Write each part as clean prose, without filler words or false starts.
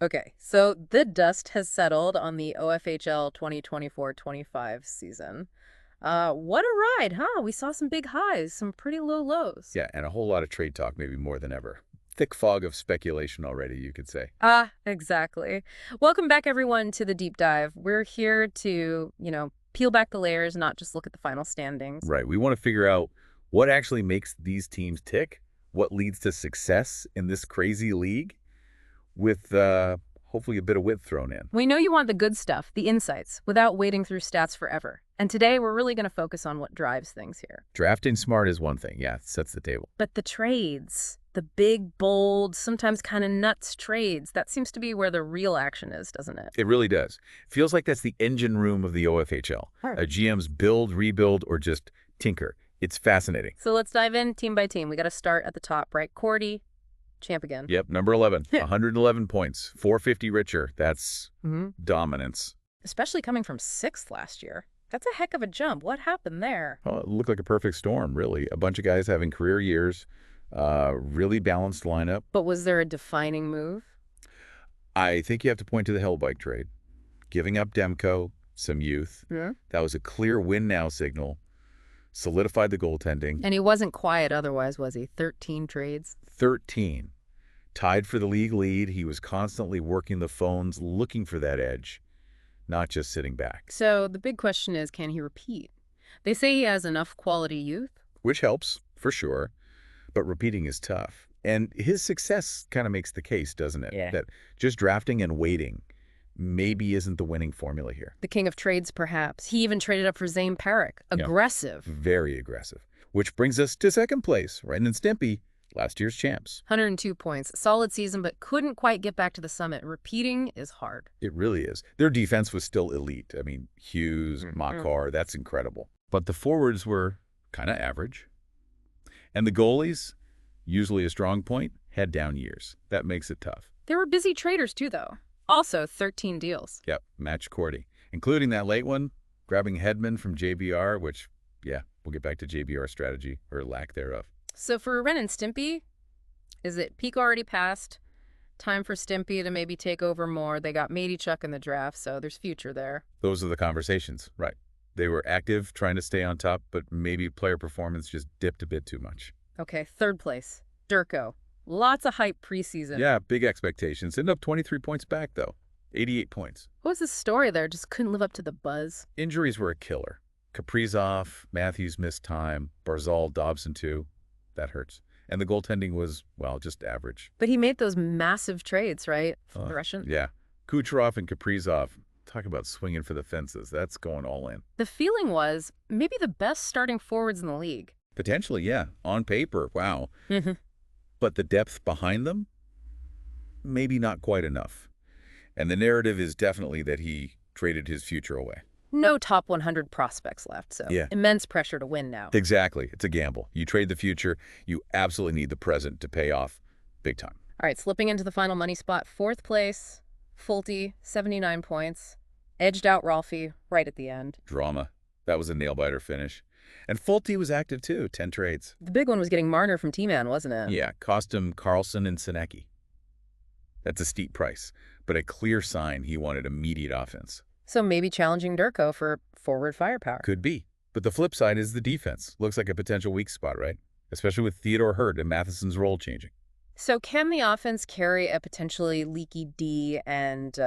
Okay, so the dust has settled on the OFHL 2024-25 season. What a ride, huh? We saw some big highs, some pretty low lows. Yeah, and a whole lot of trade talk, maybe more than ever. Thick fog of speculation already, you could say. Ah, exactly. Welcome back, everyone, to the deep dive. We're here to, peel back the layers, not just look at the final standings. Right. We want to figure out what actually makes these teams tick, what leads to success in this crazy league, with hopefully a bit of wit thrown in. We know you want the good stuff, the insights, without wading through stats forever. And today, we're really going to focus on what drives things here. Drafting smart is one thing. Yeah, it sets the table. But the trades, the big, bold, sometimes kind of nuts trades, that seems to be where the real action is, doesn't it? It really does. Feels like that's the engine room of the OFHL. Right. A GM's build, rebuild, or just tinker. It's fascinating. So let's dive in team by team. We got to start at the top, right? Cordy, champ again. Yep, number 11. Yeah. 111 points. 450 richer. That's Mm-hmm. dominance. Especially coming from 6th last year. That's a heck of a jump. What happened there? Well, it looked like a perfect storm, really. A bunch of guys having career years, really balanced lineup. But was there a defining move? I think you have to point to the Hellbike trade. Giving up Demko, some youth. Yeah. That was a clear win-now signal. Solidified the goaltending. And he wasn't quiet otherwise, was he? 13 trades. 13. Tied for the league lead. He was constantly working the phones, looking for that edge, not just sitting back. So the big question is, can he repeat? They say he has enough quality youth. Which helps, for sure, but repeating is tough. And his success kind of makes the case, doesn't it? Yeah. That just drafting and waiting maybe isn't the winning formula here. The king of trades, perhaps. He even traded up for Zane Parrick. Aggressive. Very aggressive. Which brings us to second place, Ren and Stimpy, last year's champs. 102 points. Solid season, but couldn't quite get back to the summit. Repeating is hard. It really is. Their defense was still elite. I mean, Hughes, Makar, that's incredible. But the forwards were kind of average. And the goalies, usually a strong point, had down years. That makes it tough. There were busy traders, too, though. Also, 13 deals. Yep, match Cordy. Including that late one, grabbing Hedman from JBR, which, yeah, we'll get back to JBR strategy, or lack thereof. So for Ren and Stimpy, is it peak already passed? Time for Stimpy to maybe take over more. They got Matey Chuck in the draft, so there's future there. Those are the conversations, right. They were active, trying to stay on top, but maybe player performance just dipped a bit too much. Okay, third place. Durko. Lots of hype preseason. Yeah, big expectations. Ended up 23 points back, though. 88 points. What was the story there? Just couldn't live up to the buzz. Injuries were a killer. Kaprizov, Matthews missed time, Barzal, Dobson too. That hurts. And the goaltending was, well, just average. But he made those massive trades, right? For the Russian. Yeah. Kucherov and Kaprizov, talk about swinging for the fences. That's going all in. The feeling was maybe the best starting forwards in the league. Potentially, yeah. On paper, wow. Mm-hmm. But the depth behind them, maybe not quite enough. And the narrative is definitely that he traded his future away. No top 100 prospects left, so Yeah. immense pressure to win now. Exactly. It's a gamble. You trade the future, you absolutely need the present to pay off big time. All right, slipping into the final money spot. Fourth place, Fulte, 79 points. Edged out Rolfie right at the end. Drama. That was a nail-biter finish. And Fulte was active too, 10 trades. The big one was getting Marner from T-Man, wasn't it? Yeah, cost him Carlson and Sinecki. That's a steep price, but a clear sign he wanted immediate offense. So maybe challenging Durko for forward firepower. Could be. But the flip side is the defense. Looks like a potential weak spot, right? Especially with Theodore hurt and Matheson's role changing. So can the offense carry a potentially leaky D and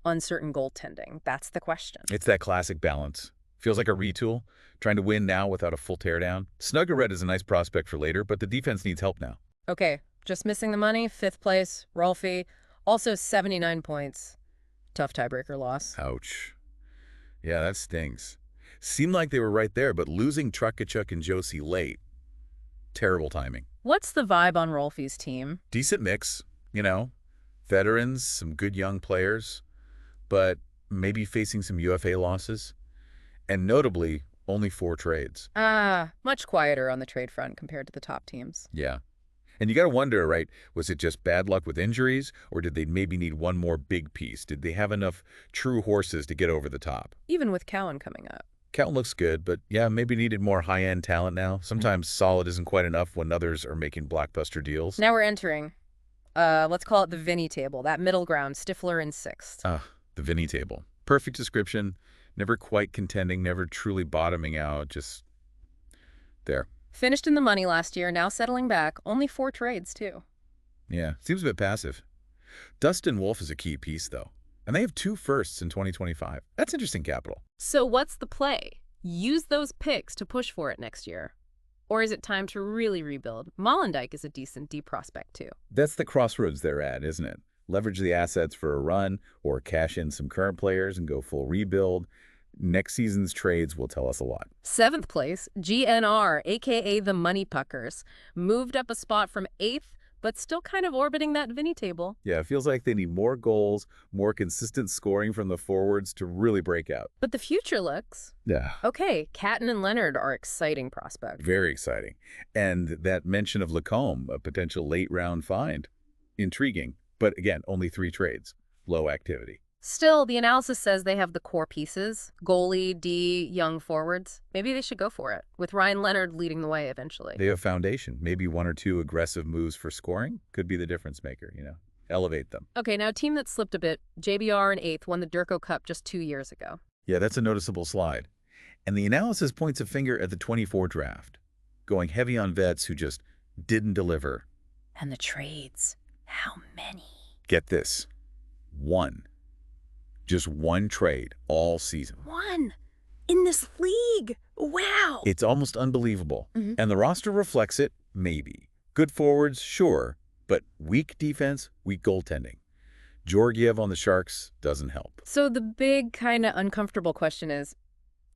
uncertain goaltending? That's the question. It's that classic balance. Feels like a retool, trying to win now without a full teardown. Snuggerud is a nice prospect for later, but the defense needs help now. Okay, just missing the money. Fifth place, Rolfie. Also 79 points. Tough tiebreaker loss. Ouch. Yeah, that stings. Seemed like they were right there, but losing Trukachuk and Josie late. Terrible timing. What's the vibe on Rolfie's team? Decent mix, you know. Veterans, some good young players, but maybe facing some UFA losses. And notably, only 4 trades. Much quieter on the trade front compared to the top teams. Yeah. And you got to wonder, right, was it just bad luck with injuries, or did they maybe need one more big piece? Did they have enough true horses to get over the top? Even with Cowan coming up. Cal looks good, but yeah, maybe needed more high-end talent now. Sometimes solid isn't quite enough when others are making blockbuster deals. Now we're entering Let's call it the Vinny table, that middle ground, Stifler in sixth. The Vinny table. Perfect description. Never quite contending, never truly bottoming out, just there. Finished in the money last year, now settling back. Only 4 trades, too. Yeah, seems a bit passive. Dustin Wolf is a key piece, though. And they have 2 firsts in 2025. That's interesting capital. So what's the play? Use those picks to push for it next year. Or is it time to really rebuild? Mollendijk is a decent D prospect, too. That's the crossroads they're at, isn't it? Leverage the assets for a run or cash in some current players and go full rebuild. Next season's trades will tell us a lot. 7th place, GNR, a.k.a. the Money Puckers, moved up a spot from 8th, but still kind of orbiting that Vinny table. Yeah, it feels like they need more goals, more consistent scoring from the forwards to really break out. But the future looks... Yeah. Okay, Catton and Leonard are exciting prospects. Very exciting. And that mention of Lacombe, a potential late-round find. Intriguing. But again, only 3 trades. Low activity. Still, the analysis says they have the core pieces, goalie, D, young forwards. Maybe they should go for it, with Ryan Leonard leading the way eventually. They have foundation. Maybe 1 or 2 aggressive moves for scoring could be the difference maker, Elevate them. Okay, now a team that slipped a bit, JBR in 8th, won the Durko Cup just 2 years ago. Yeah, that's a noticeable slide. And the analysis points a finger at the 24 draft, going heavy on vets who just didn't deliver. And the trades. How many? Get this. 1. Just 1 trade all season. 1 in this league. Wow. It's almost unbelievable. And the roster reflects it, maybe. Good forwards, sure, but weak defense, weak goaltending. Georgiev on the Sharks doesn't help. So the big kind of uncomfortable question is,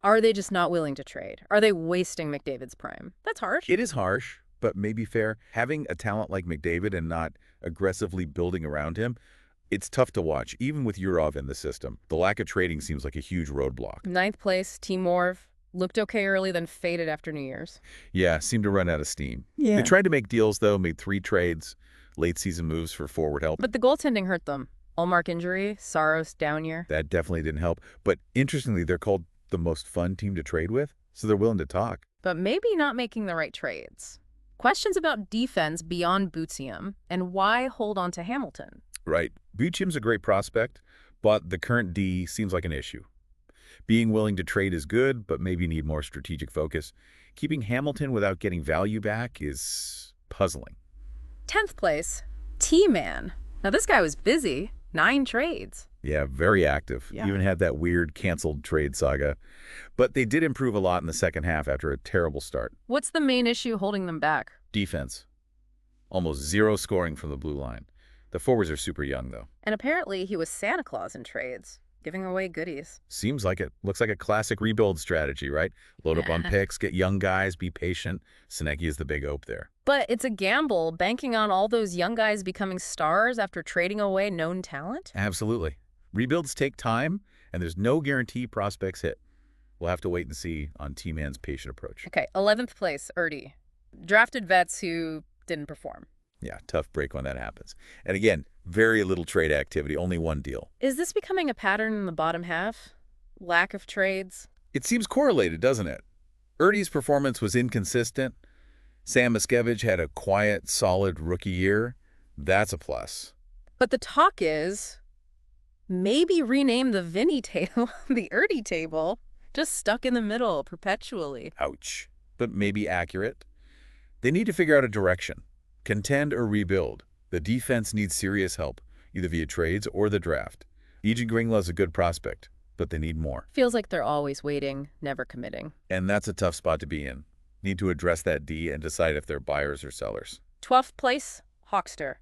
are they just not willing to trade? Are they wasting McDavid's prime? That's harsh. It is harsh, but maybe fair. Having a talent like McDavid and not aggressively building around him, it's tough to watch, even with Yurov in the system. The lack of trading seems like a huge roadblock. 9th place, Team Morv. Looked okay early, then faded after New Year's. Yeah, seemed to run out of steam. Yeah. They tried to make deals, though, made 3 trades, late season moves for forward help. But the goaltending hurt them. Allmark injury, Saros down year. That definitely didn't help. But interestingly, they're called the most fun team to trade with, so they're willing to talk. But maybe not making the right trades. Questions about defense beyond Bootsium, and why hold on to Hamilton? Right. Buchim's a great prospect, but the current D seems like an issue. Being willing to trade is good, but maybe need more strategic focus. Keeping Hamilton without getting value back is puzzling. 10th place, T-Man. Now this guy was busy. 9 trades. Yeah, very active. Yeah. Even had that weird canceled trade saga. But they did improve a lot in the second half after a terrible start. What's the main issue holding them back? Defense. Almost 0 scoring from the blue line. The forwards are super young, though. And apparently he was Santa Claus in trades, giving away goodies. Seems like it. Looks like a classic rebuild strategy, right? Load up on picks, get young guys, be patient. Senecki is the big ope there. But it's a gamble, banking on all those young guys becoming stars after trading away known talent? Absolutely. Rebuilds take time, and there's no guarantee prospects hit. We'll have to wait and see on T-Man's patient approach. Okay, 11th place, Erdy. Drafted vets who didn't perform. Yeah, tough break when that happens. And again, very little trade activity, only 1 deal. Is this becoming a pattern in the bottom half? Lack of trades? It seems correlated, doesn't it? Erdy's performance was inconsistent. Sam Miskevich had a quiet, solid rookie year. That's a plus. But the talk is, maybe rename the Vinny table the Erdy table, just stuck in the middle perpetually. Ouch. But maybe accurate. They need to figure out a direction. Contend or rebuild. The defense needs serious help, either via trades or the draft. Eugene Gringla's a good prospect, but they need more. Feels like they're always waiting, never committing. And that's a tough spot to be in. Need to address that D and decide if they're buyers or sellers. 12th place, Hawkster.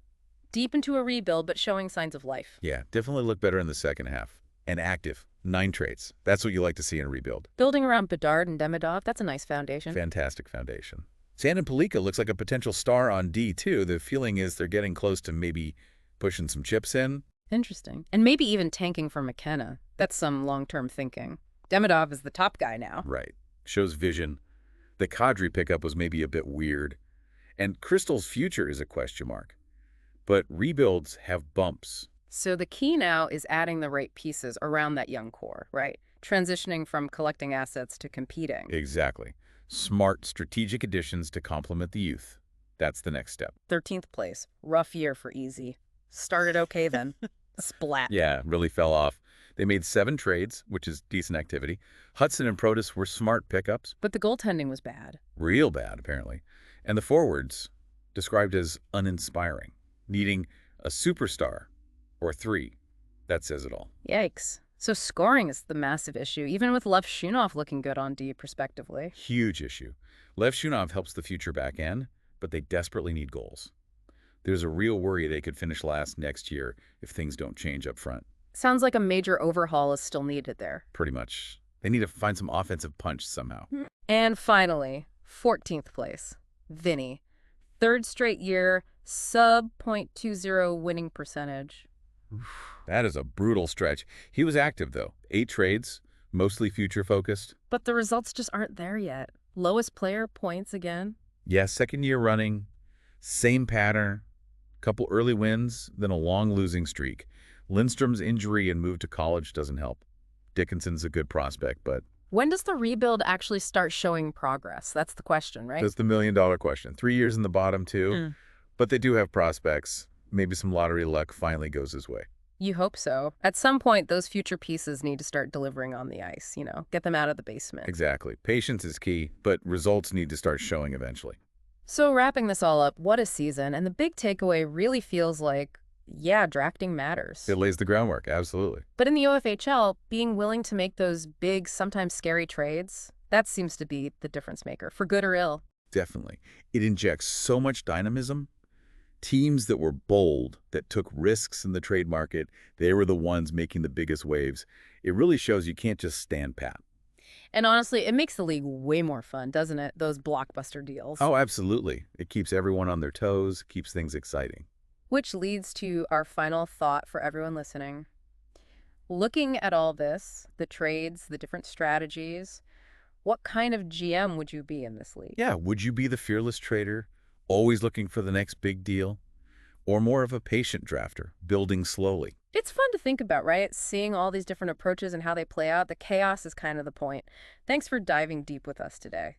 Deep into a rebuild, but showing signs of life. Yeah, definitely look better in the second half. And active. 9 trades. That's what you like to see in a rebuild. Building around Bedard and Demidov, that's a nice foundation. Fantastic foundation. Sandin Pellikka looks like a potential star on D, too. The feeling is they're getting close to maybe pushing some chips in. Interesting. And maybe even tanking for McKenna. That's some long-term thinking. Demidov is the top guy now. Right. Shows vision. The Kadri pickup was maybe a bit weird. And Crystal's future is a question mark. But rebuilds have bumps. So the key now is adding the right pieces around that young core, right? Transitioning from collecting assets to competing. Exactly. Smart, strategic additions to complement the youth. That's the next step. 13th place. Rough year for Easy. Started okay then. Splat. Yeah, really fell off. They made 7 trades, which is decent activity. Hudson and Protus were smart pickups. But the goaltending was bad. Real bad, apparently. And the forwards, described as uninspiring, needing a superstar or 3. That says it all. Yikes. So scoring is the massive issue, even with Lev Shunov looking good on D, respectively. Huge issue. Lev Shunov helps the future back end, but they desperately need goals. There's a real worry they could finish last next year if things don't change up front. Sounds like a major overhaul is still needed there. Pretty much. They need to find some offensive punch somehow. And finally, 14th place. Vinny. 3rd straight year, sub .20 winning percentage. That is a brutal stretch. He was active, though. 8 trades, mostly future-focused. But the results just aren't there yet. Lowest player points again. Yeah, 2nd year running, same pattern, couple early wins, then a long losing streak. Lindstrom's injury and move to college doesn't help. Dickinson's a good prospect, but... When does the rebuild actually start showing progress? That's the question, right? That's the million-dollar question. 3 years in the bottom, too. But they do have prospects. Maybe some lottery luck finally goes his way. You hope so. At some point, those future pieces need to start delivering on the ice, get them out of the basement. Exactly. Patience is key, but results need to start showing eventually. So wrapping this all up, what a season. And the big takeaway really feels like, yeah, drafting matters. It lays the groundwork, absolutely. But in the OFHL, being willing to make those big, sometimes scary trades, that seems to be the difference maker, for good or ill. Definitely. It injects so much dynamism. Teams that were bold, that took risks in the trade market, they were the ones making the biggest waves. It really shows you can't just stand pat. And honestly, it makes the league way more fun, doesn't it? Those blockbuster deals. Oh, absolutely. It keeps everyone on their toes, keeps things exciting. Which leads to our final thought for everyone listening. Looking at all this, the trades, the different strategies, what kind of GM would you be in this league? Yeah, would you be the fearless trader, always looking for the next big deal? Or more of a patient drafter, building slowly? It's fun to think about, right? Seeing all these different approaches and how they play out. The chaos is kind of the point. Thanks for diving deep with us today.